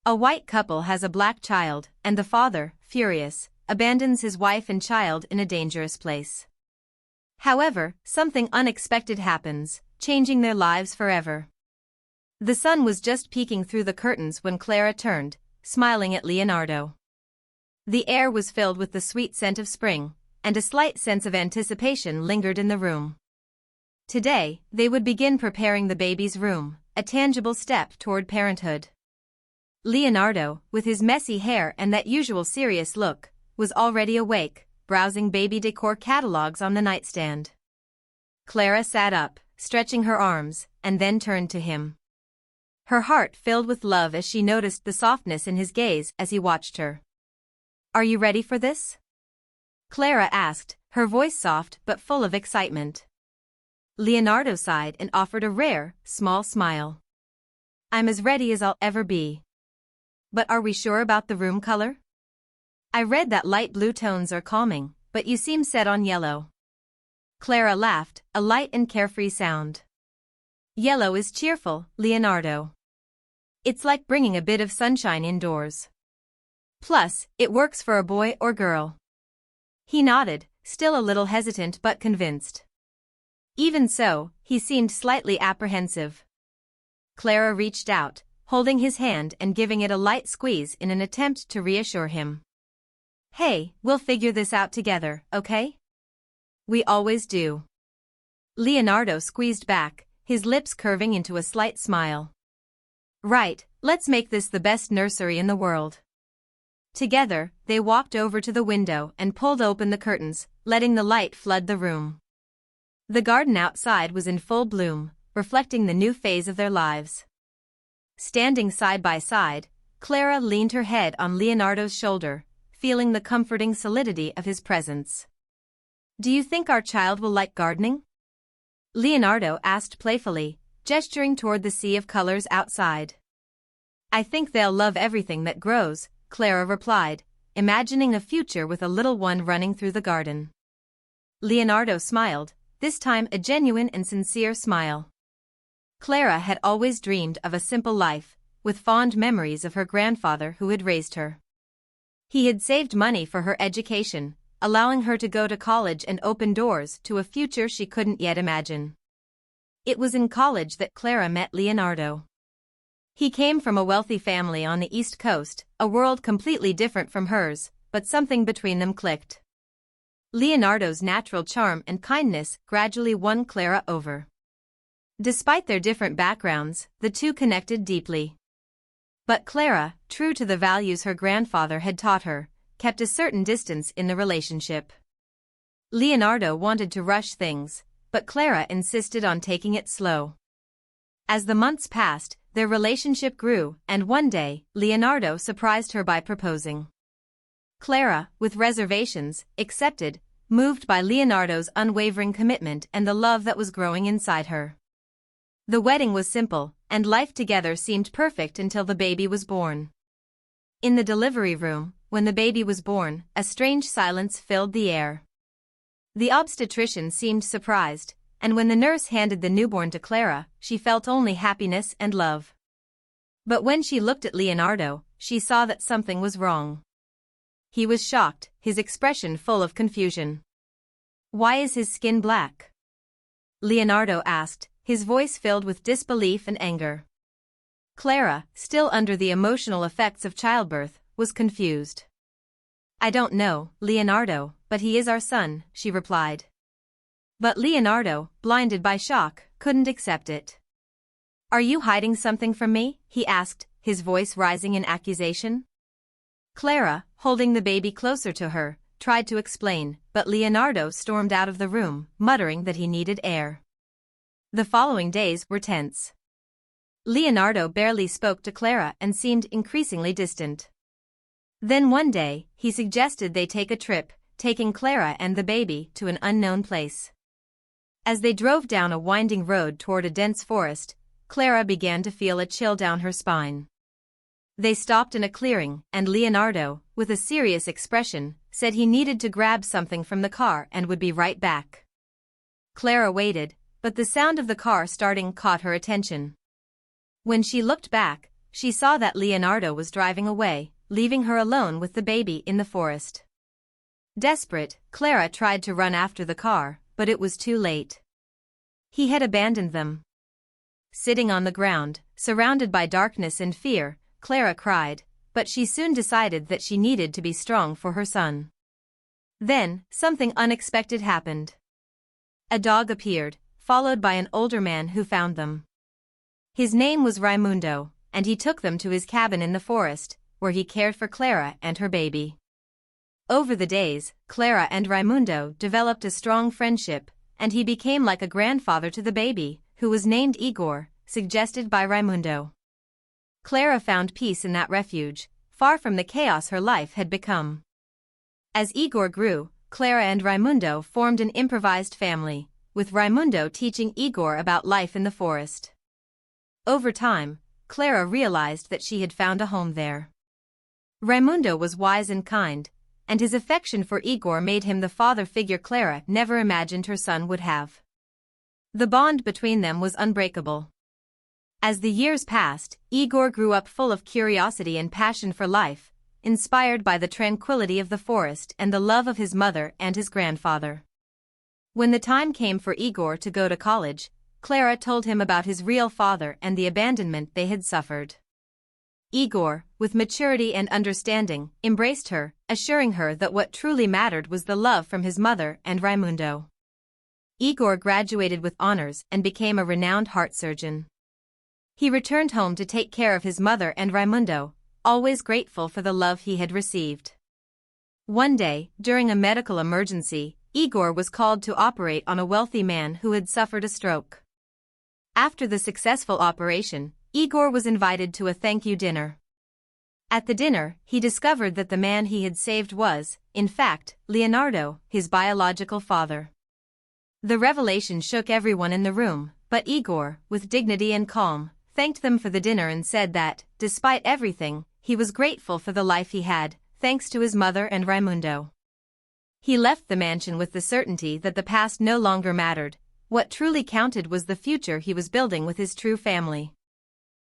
A white couple has a black child, and the father, furious, abandons his wife and child in a dangerous place. However, something unexpected happens, changing their lives forever. The sun was just peeking through the curtains when Clara turned, smiling at Leonardo. The air was filled with the sweet scent of spring, and a slight sense of anticipation lingered in the room. Today, they would begin preparing the baby's room, a tangible step toward parenthood. Leonardo, with his messy hair and that usual serious look, was already awake, browsing baby decor catalogs on the nightstand. Clara sat up, stretching her arms, and then turned to him. Her heart filled with love as she noticed the softness in his gaze as he watched her. "Are you ready for this?" Clara asked, her voice soft but full of excitement. Leonardo sighed and offered a rare, small smile. "I'm as ready as I'll ever be. But are we sure about the room color? I read that light blue tones are calming, but you seem set on yellow." Clara laughed, a light and carefree sound. "Yellow is cheerful, Leonardo. It's like bringing a bit of sunshine indoors. Plus, it works for a boy or girl." He nodded, still a little hesitant but convinced. Even so, he seemed slightly apprehensive. Clara reached out, holding his hand and giving it a light squeeze in an attempt to reassure him. "Hey, we'll figure this out together, okay? We always do." Leonardo squeezed back, his lips curving into a slight smile. "Right, let's make this the best nursery in the world." Together, they walked over to the window and pulled open the curtains, letting the light flood the room. The garden outside was in full bloom, reflecting the new phase of their lives. Standing side by side, Clara leaned her head on Leonardo's shoulder, feeling the comforting solidity of his presence. "Do you think our child will like gardening?" Leonardo asked playfully, gesturing toward the sea of colors outside. "I think they'll love everything that grows," Clara replied, imagining a future with a little one running through the garden. Leonardo smiled, this time a genuine and sincere smile. Clara had always dreamed of a simple life, with fond memories of her grandfather who had raised her. He had saved money for her education, allowing her to go to college and open doors to a future she couldn't yet imagine. It was in college that Clara met Leonardo. He came from a wealthy family on the East Coast, a world completely different from hers, but something between them clicked. Leonardo's natural charm and kindness gradually won Clara over. Despite their different backgrounds, the two connected deeply. But Clara, true to the values her grandfather had taught her, kept a certain distance in the relationship. Leonardo wanted to rush things, but Clara insisted on taking it slow. As the months passed, their relationship grew, and one day, Leonardo surprised her by proposing. Clara, with reservations, accepted, moved by Leonardo's unwavering commitment and the love that was growing inside her. The wedding was simple, and life together seemed perfect until the baby was born. In the delivery room, when the baby was born, a strange silence filled the air. The obstetrician seemed surprised, and when the nurse handed the newborn to Clara, she felt only happiness and love. But when she looked at Leonardo, she saw that something was wrong. He was shocked, his expression full of confusion. "Why is his skin black?" Leonardo asked, his voice filled with disbelief and anger. Clara, still under the emotional effects of childbirth, was confused. "I don't know, Leonardo, but he is our son," she replied. But Leonardo, blinded by shock, couldn't accept it. "Are you hiding something from me?" he asked, his voice rising in accusation. Clara, holding the baby closer to her, tried to explain, but Leonardo stormed out of the room, muttering that he needed air. The following days were tense. Leonardo barely spoke to Clara and seemed increasingly distant. Then one day, he suggested they take a trip, taking Clara and the baby to an unknown place. As they drove down a winding road toward a dense forest, Clara began to feel a chill down her spine. They stopped in a clearing, and Leonardo, with a serious expression, said he needed to grab something from the car and would be right back. Clara waited, but the sound of the car starting caught her attention. When she looked back, she saw that Leonardo was driving away, leaving her alone with the baby in the forest. Desperate, Clara tried to run after the car, but it was too late. He had abandoned them. Sitting on the ground, surrounded by darkness and fear, Clara cried, but she soon decided that she needed to be strong for her son. Then, something unexpected happened. A dog appeared, followed by an older man who found them. His name was Raimundo, and he took them to his cabin in the forest, where he cared for Clara and her baby. Over the days, Clara and Raimundo developed a strong friendship, and he became like a grandfather to the baby, who was named Igor, suggested by Raimundo. Clara found peace in that refuge, far from the chaos her life had become. As Igor grew, Clara and Raimundo formed an improvised family, with Raimundo teaching Igor about life in the forest. Over time, Clara realized that she had found a home there. Raimundo was wise and kind, and his affection for Igor made him the father figure Clara never imagined her son would have. The bond between them was unbreakable. As the years passed, Igor grew up full of curiosity and passion for life, inspired by the tranquility of the forest and the love of his mother and his grandfather. When the time came for Igor to go to college, Clara told him about his real father and the abandonment they had suffered. Igor, with maturity and understanding, embraced her, assuring her that what truly mattered was the love from his mother and Raimundo. Igor graduated with honors and became a renowned heart surgeon. He returned home to take care of his mother and Raimundo, always grateful for the love he had received. One day, during a medical emergency, Igor was called to operate on a wealthy man who had suffered a stroke. After the successful operation, Igor was invited to a thank-you dinner. At the dinner, he discovered that the man he had saved was, in fact, Leonardo, his biological father. The revelation shook everyone in the room, but Igor, with dignity and calm, thanked them for the dinner and said that, despite everything, he was grateful for the life he had, thanks to his mother and Raimundo. He left the mansion with the certainty that the past no longer mattered. What truly counted was the future he was building with his true family.